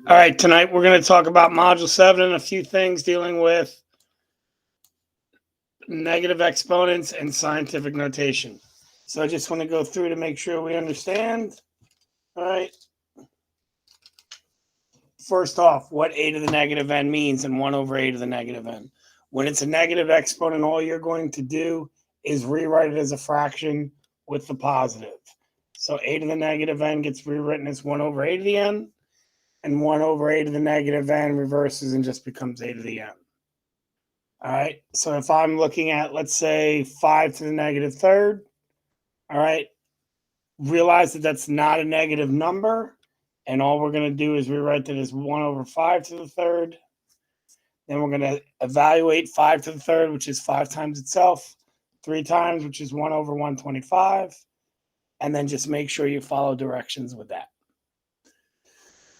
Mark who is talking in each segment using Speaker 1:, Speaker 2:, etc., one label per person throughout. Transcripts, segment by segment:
Speaker 1: All right, tonight we're going to talk about Module 7 and a few things dealing with negative exponents and scientific notation. So I just want to go through to make sure we understand. All right. First off, what a to the negative n means and 1 over a to the negative n. When it's a negative exponent, all you're going to do is rewrite it as a fraction with the positive. So a to the negative n gets rewritten as 1 over a to the n, and 1 over a to the negative n reverses and just becomes a to the n. All right, so if I'm looking at, let's say, 5 to the negative third, all right, realize that that's not a negative number, and all we're going to do is rewrite that as 1 over 5 to the third. Then we're going to evaluate 5 to the third, which is 5 times itself, 3 times, which is 1 over 125, and then just make sure you follow directions with that.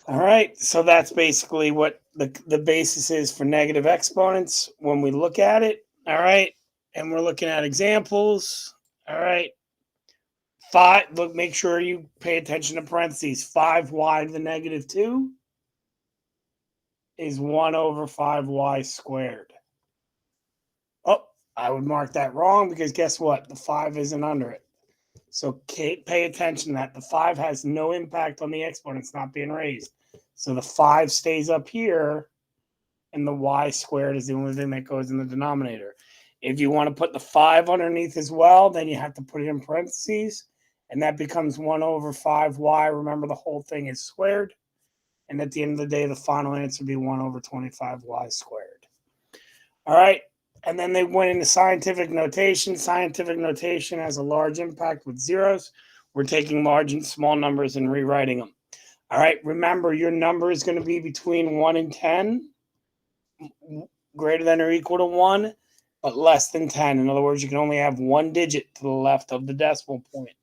Speaker 1: All right, so that's basically what the basis is for negative exponents when we look at it. All right, and we're looking at examples. All right, 5. Look, make sure you pay attention to parentheses. 5y to the negative 2 is 1 over 5y squared. Oh, I would mark that wrong because guess what? The 5 isn't under it. So pay attention to that. The 5 has no impact on the exponent. It's not being raised. So the 5 stays up here, and the y squared is the only thing that goes in the denominator. If you want to put the 5 underneath as well, then you have to put it in parentheses, and that becomes 1 over 5y. Remember, the whole thing is squared, and at the end of the day, the final answer would be 1 over 25y squared. All right, and then they went into scientific notation. Scientific notation has a large impact with zeros. We're taking large and small numbers and rewriting them. All right, remember, your number is going to be between 1 and 10, greater than or equal to 1, but less than 10. In other words, you can only have one digit to the left of the decimal point.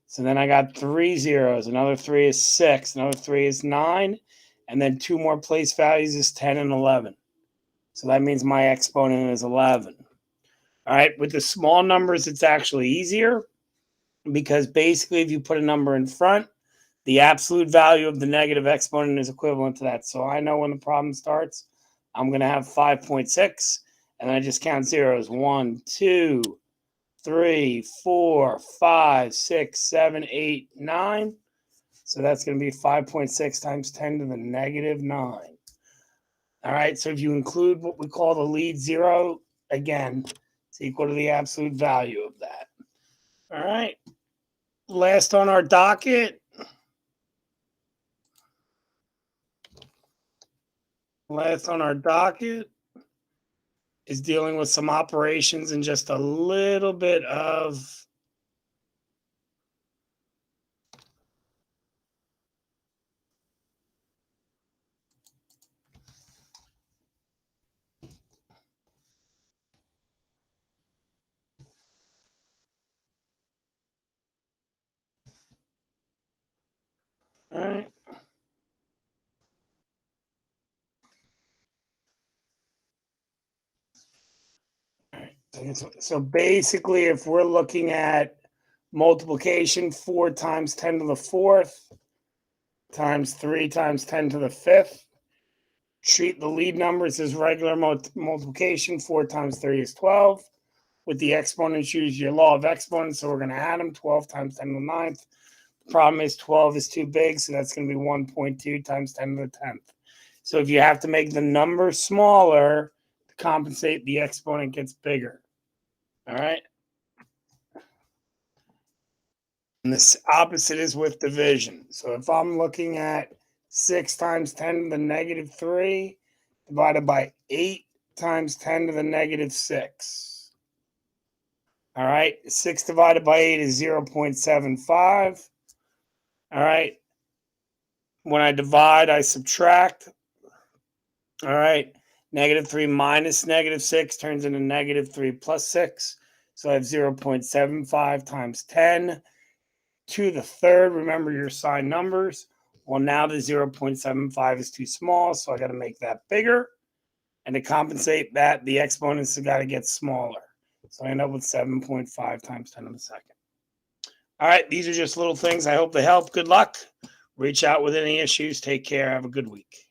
Speaker 1: So then I got 3 zeros. Another 3 is 6. Another 3 is 9. And then 2 more place values is 10 and 11. So that means my exponent is 11. All right, with the small numbers, it's actually easier because basically if you put a number in front, the absolute value of the negative exponent is equivalent to that. So I know when the problem starts, I'm going to have 5.6, and I just count zeros. 1, 2, 3, 4, 5, 6, 7, 8, 9. So that's going to be 5.6 times 10 to the negative 9. All right, so if you include what we call the lead zero, again, it's equal to the absolute value of that. All right, last on our docket. Last on our docket is dealing with some operations and just a little bit of all right. So basically, if we're looking at multiplication, 4 times 10 to the 4th times 3 times 10 to the 5th, treat the lead numbers as regular multiplication. 4 times 3 is 12. With the exponents, use your law of exponents. So we're going to add them. 12 times 10 to the 9th. The problem is 12 is too big, so that's going to be 1.2 times 10 to the 10th. So if you have to make the number smaller to compensate, the exponent gets bigger. All right. And this opposite is with division. So if I'm looking at 6 times 10 to the negative 3 divided by 8 times 10 to the negative 6. All right. 6 divided by 8 is 0.75. All right. When I divide, I subtract. All right. Negative 3 minus negative 6 turns into negative 3 plus 6. So I have 0.75 times 10 to the third. Remember your sign numbers. Well, now the 0.75 is too small, so I got to make that bigger. And to compensate that, the exponents have got to get smaller. So I end up with 7.5 times 10 to the second. All right, these are just little things. I hope they help. Good luck. Reach out with any issues. Take care. Have a good week.